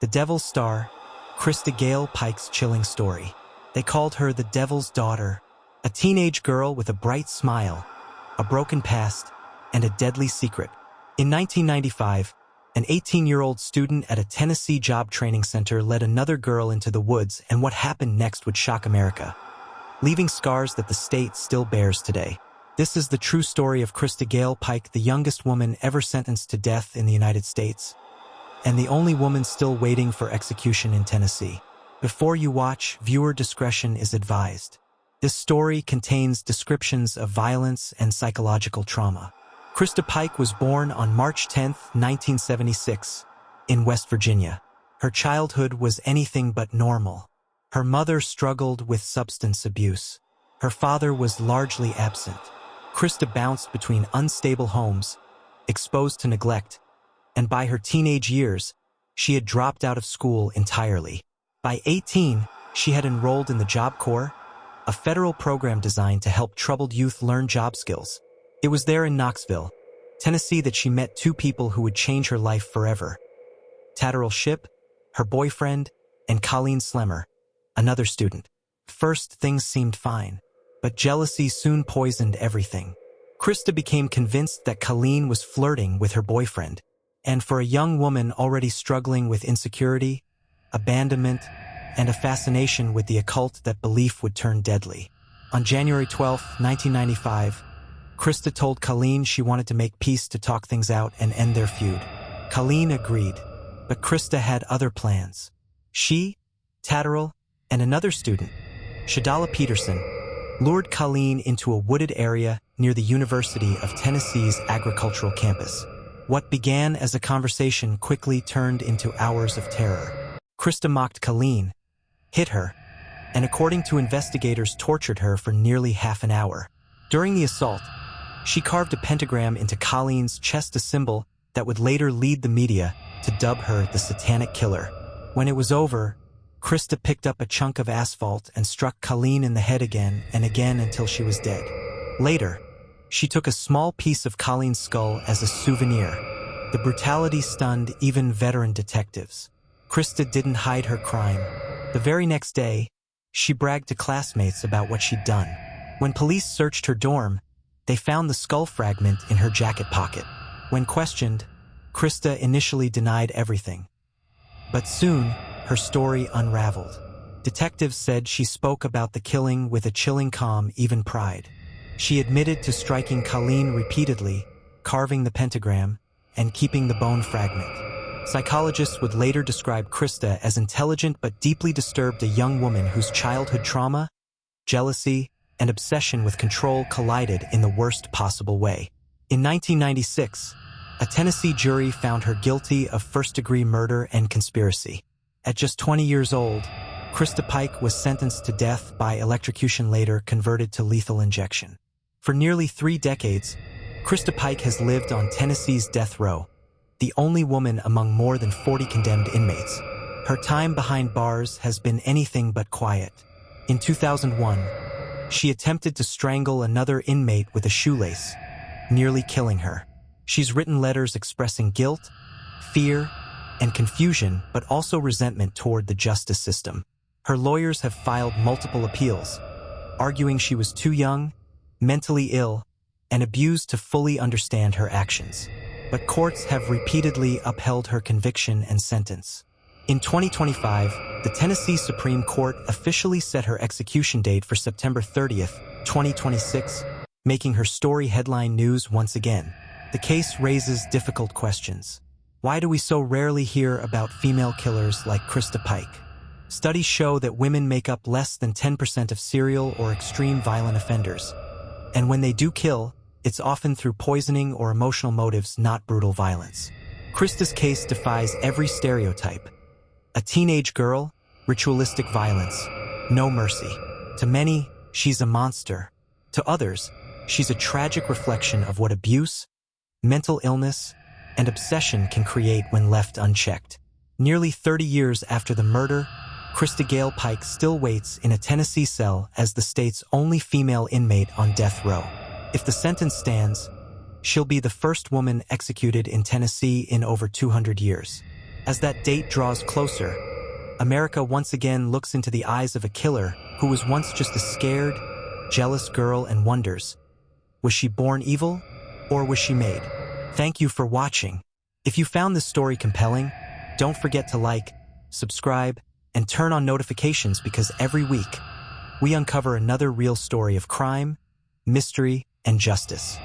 The Devil's Star, Christa Gail Pike's chilling story. They called her the Devil's Daughter, a teenage girl with a bright smile, a broken past, and a deadly secret. In 1995, an 18-year-old student at a Tennessee job training center led another girl into the woods, and what happened next would shock America, leaving scars that the state still bears today. This is the true story of Christa Gail Pike, the youngest woman ever sentenced to death in the United States, and the only woman still waiting for execution in Tennessee. Before you watch, viewer discretion is advised. This story contains descriptions of violence and psychological trauma. Christa Pike was born on March 10, 1976, in West Virginia. Her childhood was anything but normal. Her mother struggled with substance abuse. Her father was largely absent. Christa bounced between unstable homes, exposed to neglect, and by her teenage years, she had dropped out of school entirely. By 18, she had enrolled in the Job Corps, a federal program designed to help troubled youth learn job skills. It was there in Knoxville, Tennessee, that she met two people who would change her life forever. Tatterall Shipp, her boyfriend, and Colleen Slemmer, another student. First, things seemed fine, but jealousy soon poisoned everything. Christa became convinced that Colleen was flirting with her boyfriend, and for a young woman already struggling with insecurity, abandonment, and a fascination with the occult, that belief would turn deadly. On January 12, 1995, Christa told Colleen she wanted to make peace, to talk things out and end their feud. Colleen agreed, but Christa had other plans. She, Tatterall, and another student, Shadala Peterson, lured Colleen into a wooded area near the University of Tennessee's agricultural campus. What began as a conversation quickly turned into hours of terror. Christa mocked Colleen, hit her, and according to investigators, tortured her for nearly half an hour. During the assault, she carved a pentagram into Colleen's chest, a symbol that would later lead the media to dub her the Satanic Killer. When it was over, Christa picked up a chunk of asphalt and struck Colleen in the head again and again until she was dead. Later, she took a small piece of Colleen's skull as a souvenir. The brutality stunned even veteran detectives. Christa didn't hide her crime. The very next day, she bragged to classmates about what she'd done. When police searched her dorm, they found the skull fragment in her jacket pocket. When questioned, Christa initially denied everything. But soon, her story unraveled. Detectives said she spoke about the killing with a chilling calm, even pride. She admitted to striking Colleen repeatedly, carving the pentagram, and keeping the bone fragment. Psychologists would later describe Christa as intelligent but deeply disturbed, a young woman whose childhood trauma, jealousy, and obsession with control collided in the worst possible way. In 1996, a Tennessee jury found her guilty of first-degree murder and conspiracy. At just 20 years old, Christa Pike was sentenced to death by electrocution, later converted to lethal injection. For nearly 3 decades, Christa Pike has lived on Tennessee's death row, the only woman among more than 40 condemned inmates. Her time behind bars has been anything but quiet. In 2001, she attempted to strangle another inmate with a shoelace, nearly killing her. She's written letters expressing guilt, fear, and confusion, but also resentment toward the justice system. Her lawyers have filed multiple appeals, arguing she was too young, mentally ill, and abused to fully understand her actions. But courts have repeatedly upheld her conviction and sentence. In 2025, the Tennessee Supreme Court officially set her execution date for September 30th, 2026, making her story headline news once again. The case raises difficult questions. Why do we so rarely hear about female killers like Christa Pike? Studies show that women make up less than 10% of serial or extreme violent offenders. And when they do kill, it's often through poisoning or emotional motives, not brutal violence. Christa's case defies every stereotype. A teenage girl, ritualistic violence, no mercy. To many, she's a monster. To others, she's a tragic reflection of what abuse, mental illness, and obsession can create when left unchecked. Nearly 30 years after the murder, Christa Gail Pike still waits in a Tennessee cell as the state's only female inmate on death row. If the sentence stands, she'll be the first woman executed in Tennessee in over 200 years. As that date draws closer, America once again looks into the eyes of a killer who was once just a scared, jealous girl and wonders, was she born evil or was she made? Thank you for watching. If you found this story compelling, don't forget to like, subscribe, and turn on notifications because every week we uncover another real story of crime, mystery, and justice.